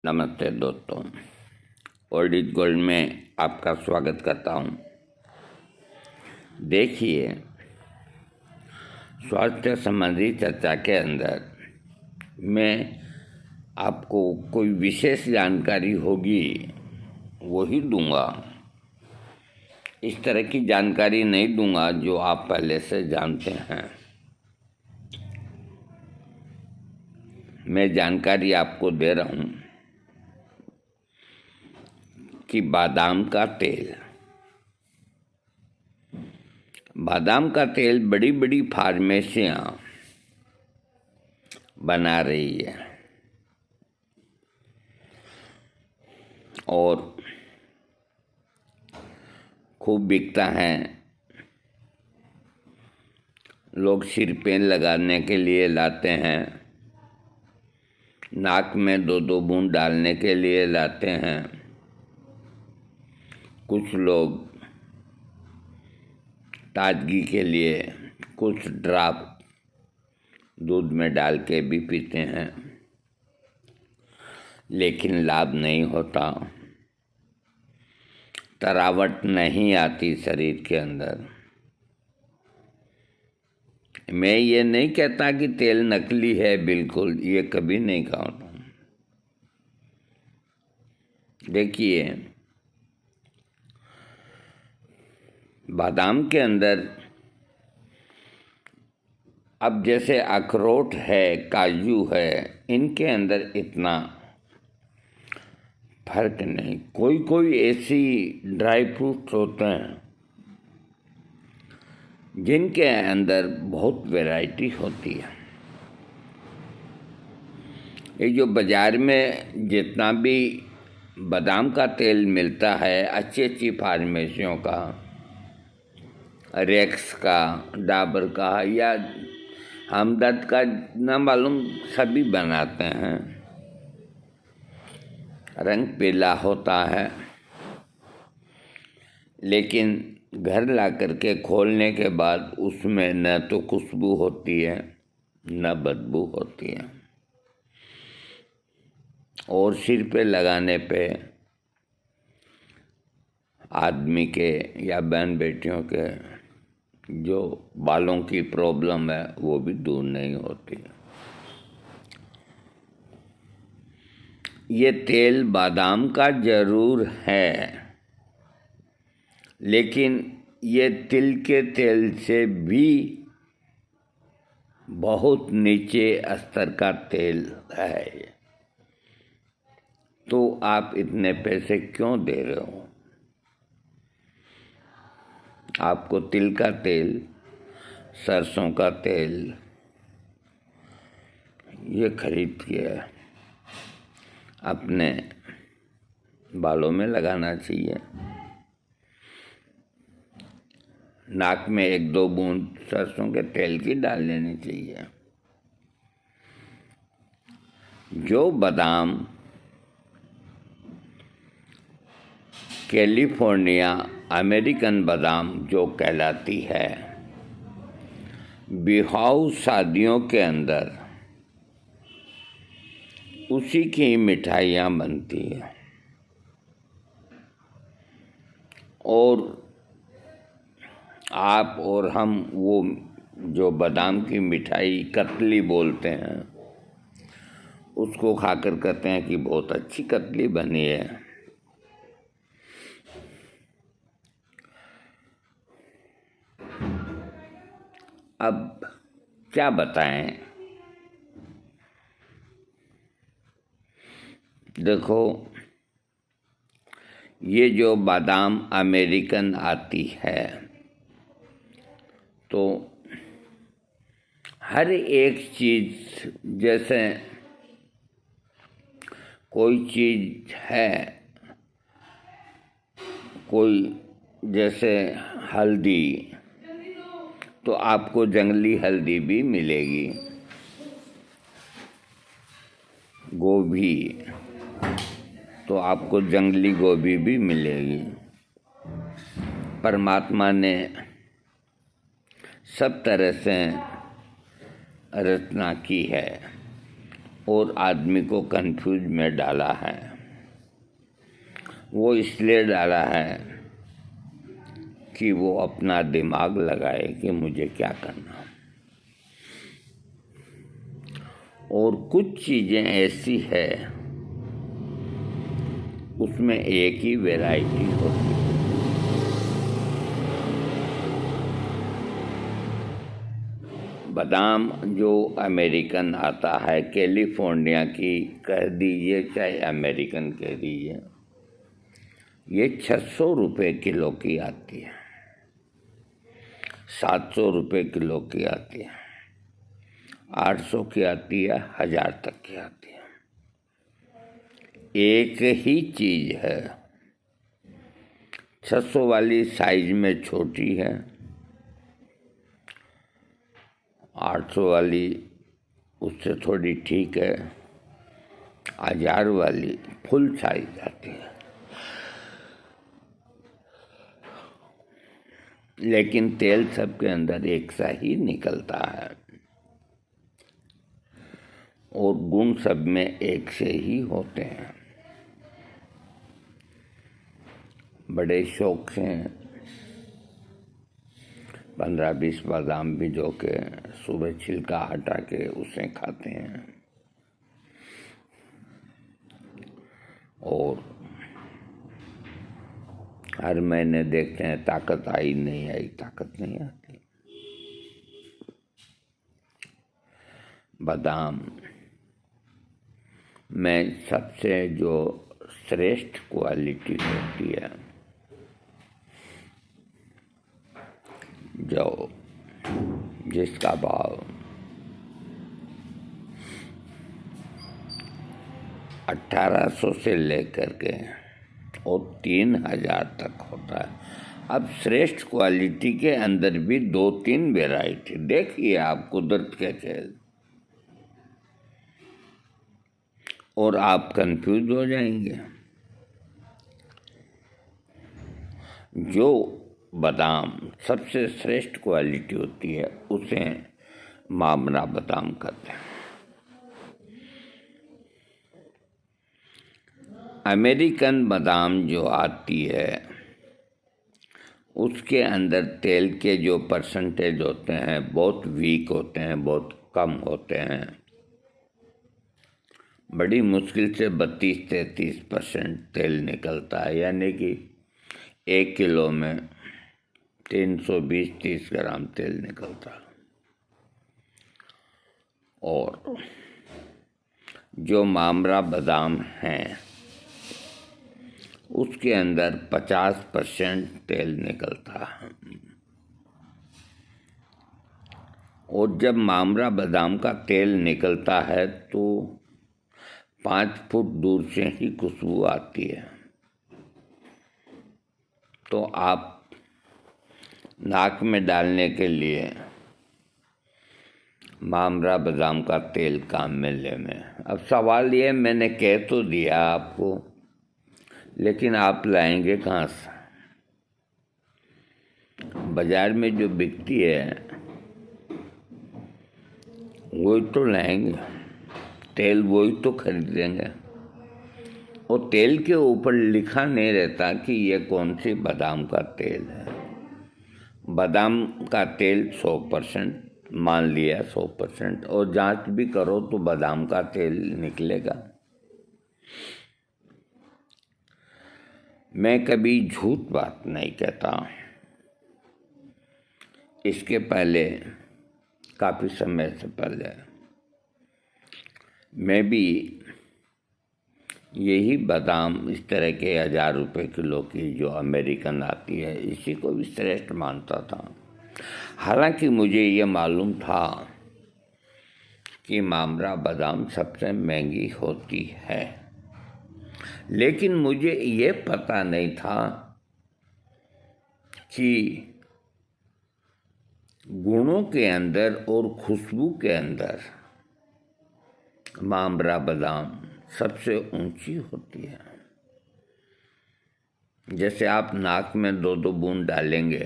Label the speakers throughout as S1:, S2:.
S1: नमस्ते दोस्तों, old is gold में आपका स्वागत करता हूँ। देखिए, स्वास्थ्य संबंधी चर्चा के अंदर मैं आपको कोई विशेष जानकारी होगी वही दूंगा। इस तरह की जानकारी नहीं दूंगा जो आप पहले से जानते हैं। मैं जानकारी आपको दे रहा हूँ कि बादाम का तेल बड़ी बड़ी फार्मेसियाँ बना रही है और खूब बिकता है। लोग सिर पे लगाने के लिए लाते हैं, नाक में 2-2 बूंद डालने के लिए लाते हैं। कुछ लोग ताजगी के लिए कुछ ड्रॉप दूध में डाल के भी पीते हैं, लेकिन लाभ नहीं होता, तरावट नहीं आती शरीर के अंदर। मैं ये नहीं कहता कि तेल नकली है, बिल्कुल ये कभी नहीं कहता। देखिए, बादाम के अंदर अब जैसे अखरोट है, काजू है, इनके अंदर इतना फर्क नहीं। कोई कोई ऐसी ड्राई फ्रूट्स होते हैं जिनके अंदर बहुत वैरायटी होती है। ये जो बाज़ार में जितना भी बादाम का तेल मिलता है, अच्छी अच्छी फार्मेसियों का, रेक्स का, डाबर का या हमदर्द का, न मालूम सभी बनाते हैं। रंग पीला होता है, लेकिन घर ला करके खोलने के बाद उसमें न तो खुशबू होती है न बदबू होती है, और सिर पे लगाने पे आदमी के या बहन बेटियों के जो बालों की प्रॉब्लम है वो भी दूर नहीं होती। ये तेल बादाम का जरूर है, लेकिन ये तिल के तेल से भी बहुत नीचे स्तर का तेल है। तो आप इतने पैसे क्यों दे रहे हो? आपको तिल का तेल, सरसों का तेल ये खरीद के अपने बालों में लगाना चाहिए। नाक में 1-2 बूंद सरसों के तेल की डाल लेनी चाहिए। जो बादाम कैलिफोर्निया अमेरिकन बादाम जो कहलाती है, बिहाव शादियों के अंदर उसी की मिठाइयाँ बनती हैं। और आप और हम वो जो बादाम की मिठाई कतली बोलते हैं, उसको खाकर कहते हैं कि बहुत अच्छी कतली बनी है। अब क्या बताएं? देखो, ये जो बादाम अमेरिकन आती है, तो हर एक चीज़, जैसे कोई चीज़ है, कोई जैसे हल्दी, तो आपको जंगली हल्दी भी मिलेगी। गोभी, तो आपको जंगली गोभी भी मिलेगी। परमात्मा ने सब तरह से रचना की है, और आदमी को कंफ्यूज में डाला है। वो इसलिए डाला है कि वो अपना दिमाग लगाए कि मुझे क्या करना। और कुछ चीज़ें ऐसी है उसमें एक ही वैरायटी होती है। बादाम जो अमेरिकन आता है, कैलिफोर्निया की कह दीजिए चाहे अमेरिकन कह दीजिए, ये 600 रुपये किलो की आती है, 700 रुपये किलो की आती है, 800 की आती है, 1000 तक की आती है। एक ही चीज़ है। 600 वाली साइज में छोटी है, 800 वाली उससे थोड़ी ठीक है, 1000 वाली फुल साइज आती है। लेकिन तेल सबके अंदर एक सा ही निकलता है और गुण सब में एक से ही होते हैं। बड़े शौक से 15-20 बादाम भिगो के सुबह छिलका हटा के उसे खाते हैं और हर महीने देखते हैं ताकत आई नहीं आई, ताकत नहीं आती। बादाम में सबसे जो श्रेष्ठ क्वालिटी होती है, जो जिसका भाव 1800 से लेकर के और 3000 तक होता है। अब श्रेष्ठ क्वालिटी के अंदर भी 2-3 वैरायटी देखिए आप कुदरत के खेल, और आप कंफ्यूज हो जाएंगे। जो बादाम सबसे श्रेष्ठ क्वालिटी होती है उसे मामरा बादाम कहते हैं। अमेरिकन बादाम जो आती है उसके अंदर तेल के जो परसेंटेज होते हैं बहुत वीक होते हैं, बहुत कम होते हैं। बड़ी मुश्किल से 32-33% तेल निकलता है, यानी कि 1 किलो में 320-30 ग्राम तेल निकलता है। और जो मामरा बादाम हैं उसके अंदर 50% तेल निकलता है। और जब मामरा बादाम का तेल निकलता है तो 5 फुट दूर से ही खुशबू आती है। तो आप नाक में डालने के लिए मामरा बादाम का तेल काम में ले में। अब सवाल ये, मैंने कह तो दिया आपको, लेकिन आप लाएंगे कहाँ से? बाजार में जो बिकती है वही तो लाएंगे, तेल वही तो खरीदेंगे। और तेल के ऊपर लिखा नहीं रहता कि ये कौन सी बादाम का तेल है। बादाम का तेल 100%, मान लिया 100%, और जांच भी करो तो बादाम का तेल निकलेगा। मैं कभी झूठ बात नहीं कहता। इसके पहले काफ़ी समय से पहले मैं भी यही बादाम इस तरह के 1000 रुपये किलो की जो अमेरिकन आती है इसी को भी श्रेष्ठ मानता था। हालांकि मुझे ये मालूम था कि मामरा बादाम सबसे महंगी होती है, लेकिन मुझे ये पता नहीं था कि गुणों के अंदर और खुशबू के अंदर मामरा बादाम सबसे ऊंची होती है। जैसे आप नाक में 2-2 बूंद डालेंगे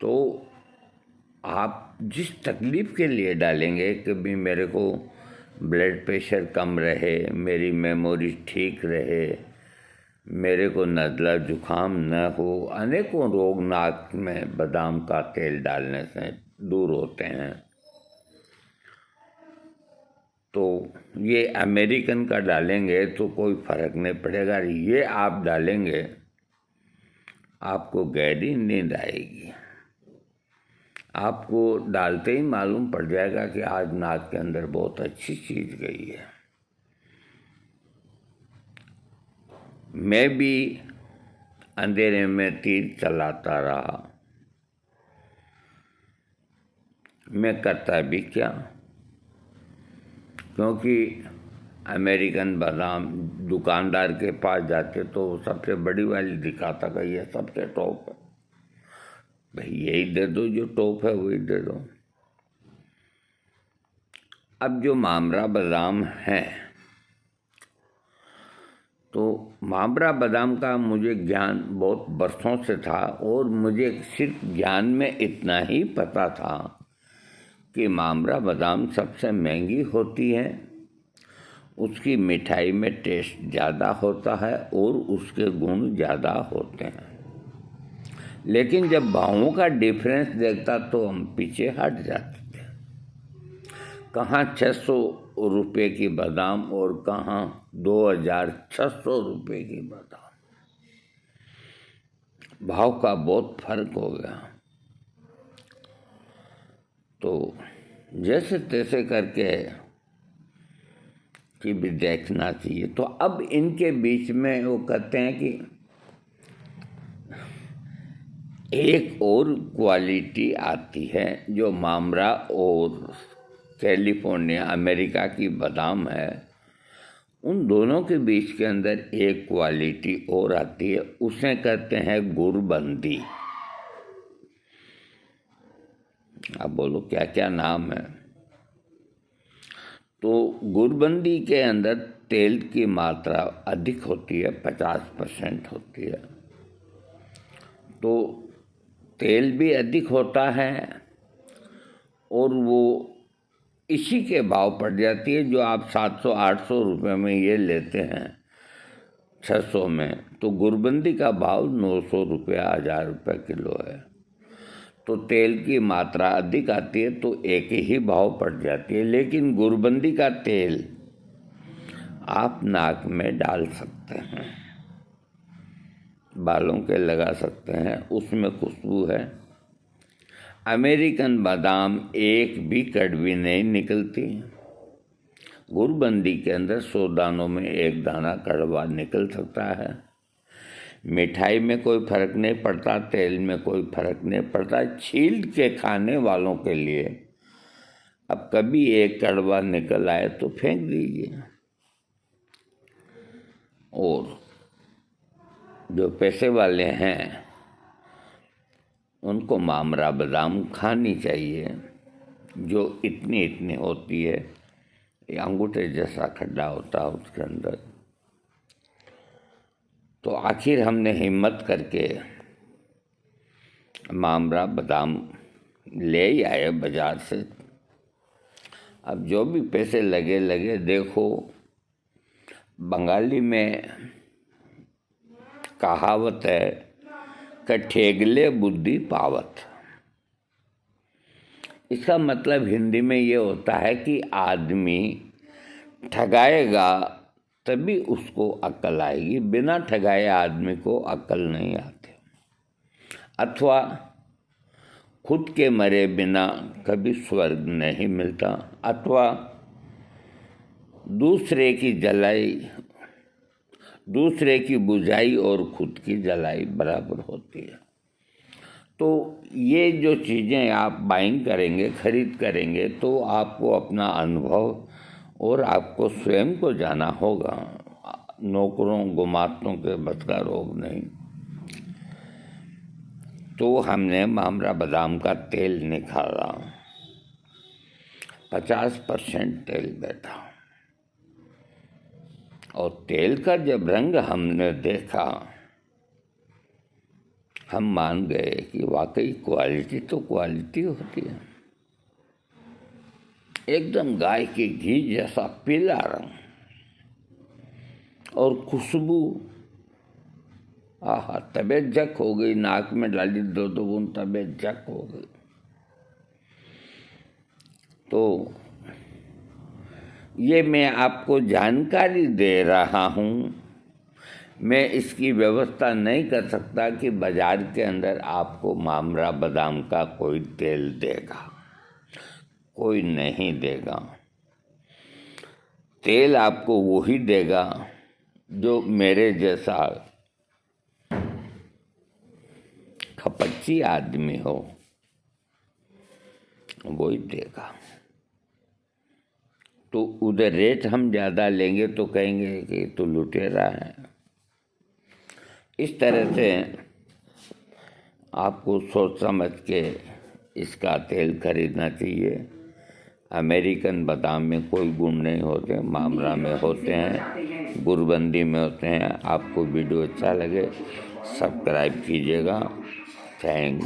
S1: तो आप जिस तकलीफ़ के लिए डालेंगे कि भी मेरे को ब्लड प्रेशर कम रहे, मेरी मेमोरी ठीक रहे, मेरे को नज़ला जुकाम न हो, अनेकों रोग नाक में बादाम का तेल डालने से दूर होते हैं। तो ये अमेरिकन का डालेंगे तो कोई फ़र्क नहीं पड़ेगा, ये आप डालेंगे आपको गहरी नींद आएगी। आपको डालते ही मालूम पड़ जाएगा कि आज नाक के अंदर बहुत अच्छी चीज़ गई है। मैं भी अंधेरे में तीर चलाता रहा, मैं करता भी क्या, क्योंकि अमेरिकन बादाम दुकानदार के पास जाते तो सबसे बड़ी वाली दिखाता का ये सबसे टॉप है, भाई यही दे दो, जो टॉप है वही दे दो। अब जो मामरा बादाम है, तो मामरा बादाम का मुझे ज्ञान बहुत बरसों से था और मुझे सिर्फ ज्ञान में इतना ही पता था कि मामरा बादाम सबसे महंगी होती है, उसकी मिठाई में टेस्ट ज़्यादा होता है और उसके गुण ज़्यादा होते हैं। लेकिन जब भावों का डिफरेंस देखता तो हम पीछे हट जाते थे। कहाँ 600 रुपये की बादाम और कहाँ 2600 रुपये की बादाम, भाव का बहुत फर्क हो गया। तो जैसे तैसे करके कि भी देखना चाहिए। तो अब इनके बीच में वो कहते हैं कि एक और क्वालिटी आती है जो मामरा और कैलिफोर्निया अमेरिका की बादाम है, उन दोनों के बीच के अंदर एक क्वालिटी और आती है, उसे कहते हैं गुड़बंदी। अब बोलो क्या क्या नाम है। तो गुड़बंदी के अंदर तेल की मात्रा अधिक होती है, 50% होती है। तो तेल भी अधिक होता है और वो इसी के भाव पड़ जाती है जो आप 700-800 रुपये में ये लेते हैं 600 में, तो गुड़बंदी का भाव 900 रुपये 1000 रुपये किलो है। तो तेल की मात्रा अधिक आती है तो एक ही भाव पड़ जाती है। लेकिन गुड़बंदी का तेल आप नाक में डाल सकते हैं, बालों के लगा सकते हैं, उसमें खुशबू है। अमेरिकन बादाम एक भी कड़वी नहीं निकलती। गुड़बंदी के अंदर 100 दानों में एक दाना कड़वा निकल सकता है। मिठाई में कोई फर्क नहीं पड़ता, तेल में कोई फर्क नहीं पड़ता। छील के खाने वालों के लिए अब कभी एक कड़वा निकल आए तो फेंक दीजिए। और जो पैसे वाले हैं उनको मामरा बादाम खानी चाहिए, जो इतनी इतनी होती है, ये अंगूठे जैसा खड्डा होता है उसके अंदर। तो आखिर हमने हिम्मत करके मामरा बादाम ले ही आए बाज़ार से। अब जो भी पैसे लगे लगे। देखो, बंगाली में कहावत है कि ठेगले बुद्धि पावत। इसका मतलब हिंदी में ये होता है कि आदमी ठगाएगा तभी उसको अक्ल आएगी, बिना ठगाए आदमी को अक्ल नहीं आती। अथवा खुद के मरे बिना कभी स्वर्ग नहीं मिलता, अथवा दूसरे की जलाई, दूसरे की बुझाई और खुद की जलाई बराबर होती है। तो ये जो चीज़ें आप बाइंग करेंगे, खरीद करेंगे, तो आपको अपना अनुभव और आपको स्वयं को जाना होगा। नौकरों गुमातों के बस का रोग नहीं। तो हमने मामरा बादाम का तेल निकाला, 50% तेल बैठा, और तेल का जब रंग हमने देखा हम मान गए कि वाकई क्वालिटी तो क्वालिटी होती है। एकदम गाय के घी जैसा पीला रंग और खुशबू, आहा, तबीयत जक हो गई। नाक में डाली 2-2 बूंद, तबीयत जक हो गई। तो ये मैं आपको जानकारी दे रहा हूँ। मैं इसकी व्यवस्था नहीं कर सकता कि बाजार के अंदर आपको मामरा बादाम का कोई तेल देगा, कोई नहीं देगा। तेल आपको वही देगा जो मेरे जैसा खपच्ची आदमी हो, वही देगा। तो उधर रेट हम ज़्यादा लेंगे तो कहेंगे कि तो लुटेरा है। इस तरह से आपको सोच समझ के इसका तेल खरीदना चाहिए। अमेरिकन बादाम में कोई गुण नहीं होते, मामरा में होते हैं, गुरबंदी में होते हैं। आपको वीडियो अच्छा लगे सब्सक्राइब कीजिएगा। थैंक